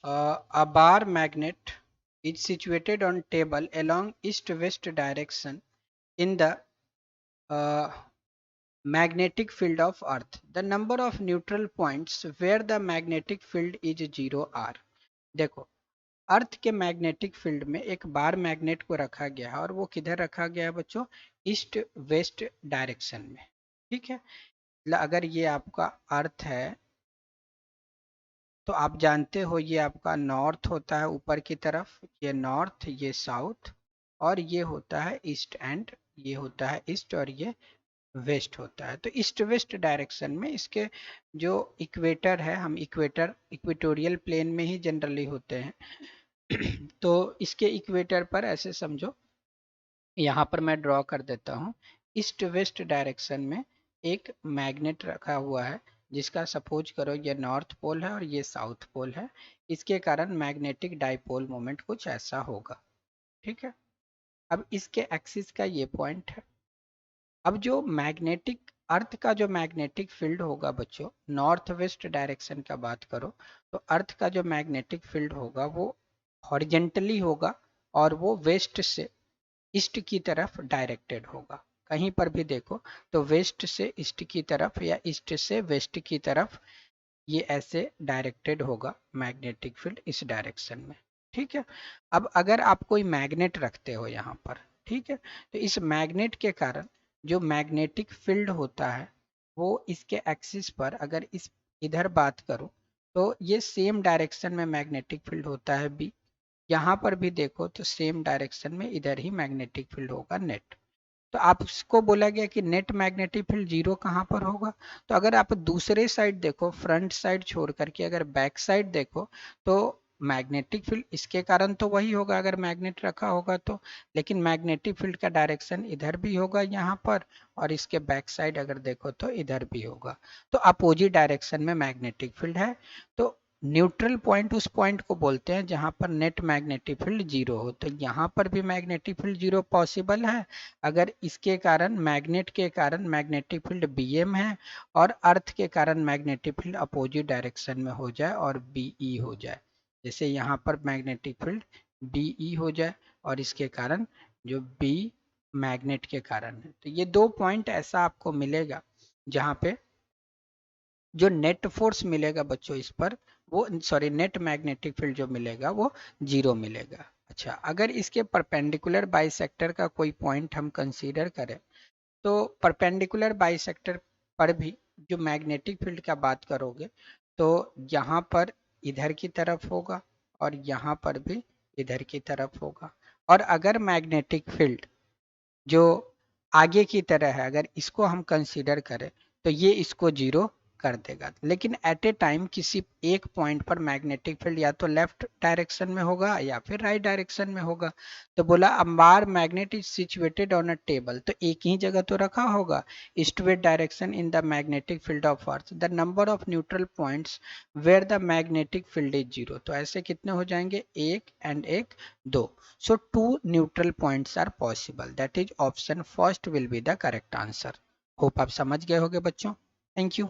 A bar magnet is situated on table along east-west direction in the uh, magnetic field of Earth. The number of neutral points where the magnetic field is 0 are. देखो, अर्थ के magnetic field में एक bar magnet को रखा गया है और वो किधर रखा गया है बच्चों? ईस्ट वेस्ट डायरेक्शन में। ठीक है, अगर ये आपका अर्थ है तो आप जानते हो ये आपका नॉर्थ होता है ऊपर की तरफ, ये नॉर्थ, ये साउथ, और ये होता है ईस्ट, एंड ये होता है ईस्ट, और ये वेस्ट होता है। तो ईस्ट वेस्ट डायरेक्शन में इसके जो इक्वेटर है, हम इक्वेटर इक्वेटोरियल प्लेन में ही जनरली होते हैं तो इसके इक्वेटर पर ऐसे समझो, यहाँ पर मैं ड्रॉ कर देता हूँ। ईस्ट वेस्ट डायरेक्शन में एक मैग्नेट रखा हुआ है जिसका सपोज करो ये नॉर्थ पोल है और ये साउथ पोल है। इसके कारण मैग्नेटिक डाइपोल मोमेंट कुछ ऐसा होगा। ठीक है, अब इसके एक्सिस का ये पॉइंट है। अब जो मैग्नेटिक अर्थ का जो मैग्नेटिक फील्ड होगा बच्चों, नॉर्थ वेस्ट डायरेक्शन का बात करो तो अर्थ का जो मैग्नेटिक फील्ड होगा वो हॉरिजेंटली होगा और वो वेस्ट से ईस्ट की तरफ डायरेक्टेड होगा। कहीं पर भी देखो तो वेस्ट से ईस्ट की तरफ या ईस्ट से वेस्ट की तरफ ये ऐसे डायरेक्टेड होगा मैग्नेटिक फील्ड इस डायरेक्शन में। ठीक है, अब अगर आप कोई मैग्नेट रखते हो यहाँ पर, ठीक है, तो इस मैग्नेट के कारण जो मैग्नेटिक फील्ड होता है वो इसके एक्सिस पर, अगर इस इधर बात करूं तो ये सेम डायरेक्शन में मैग्नेटिक फील्ड होता है बी। यहाँ पर भी देखो तो सेम डायरेक्शन में इधर ही मैग्नेटिक फील्ड होगा नेट। तो आपको बोला गया कि नेट मैग्नेटिक फील्ड जीरो कहाँ पर होगा? तो अगर आप दूसरे साइड देखो, फ्रंट साइड छोड़ करके अगर बैक साइड देखो तो मैग्नेटिक फील्ड इसके कारण तो वही होगा अगर मैग्नेट रखा होगा तो, लेकिन मैग्नेटिक फील्ड का डायरेक्शन इधर भी होगा यहाँ पर, और इसके बैक साइड अगर देखो तो इधर भी होगा। तो अपोजिट डायरेक्शन में मैग्नेटिक फील्ड है। तो न्यूट्रल पॉइंट उस पॉइंट को बोलते हैं जहां पर नेट मैग्नेटिक फील्ड जीरो हो। तो यहाँ पर भी मैग्नेटिक फील्ड जीरो पॉसिबल है अगर इसके कारण, मैग्नेट के कारण मैग्नेटिक फील्ड बीएम है और अर्थ के कारण मैग्नेटिक फील्ड अपोजिट डायरेक्शन में हो जाए और बीई हो जाए। जैसे यहाँ पर मैग्नेटिक फील्ड बीई हो जाए और इसके कारण जो बी मैग्नेट के कारण है। तो ये दो पॉइंट ऐसा आपको मिलेगा जहाँ पे जो नेट फोर्स मिलेगा बच्चों इस पर, वो सॉरी नेट मैग्नेटिक फील्ड जो मिलेगा वो जीरो मिलेगा। अच्छा, अगर इसके परपेंडिकुलर बाइसेक्टर का कोई पॉइंट हम कंसीडर करें तो परपेंडिकुलर बाइसेक्टर पर भी जो मैग्नेटिक फील्ड का बात करोगे तो यहाँ पर इधर की तरफ होगा और यहाँ पर भी इधर की तरफ होगा। और अगर मैग्नेटिक फील्ड जो आगे की तरह है अगर इसको हम कंसीडर करें तो ये इसको जीरो कर देगा। लेकिन एट ए टाइम किसी एक पॉइंट पर मैग्नेटिक फील्ड या तो लेफ्ट डायरेक्शन में होगा या फिर राइट डायरेक्शन में होगा। तो बोला a bar magnet is situated on a table, तो एक ही जगह तो रखा होगा, east west direction in the magnetic field of earth. The number of neutral points where the magnetic field is zero, तो ऐसे कितने हो जाएंगे? एक एंड एक, दो। So two neutral points are possible. That is option first will be the correct answer. Hope आप समझ गए होगे बच्चों। Thank you.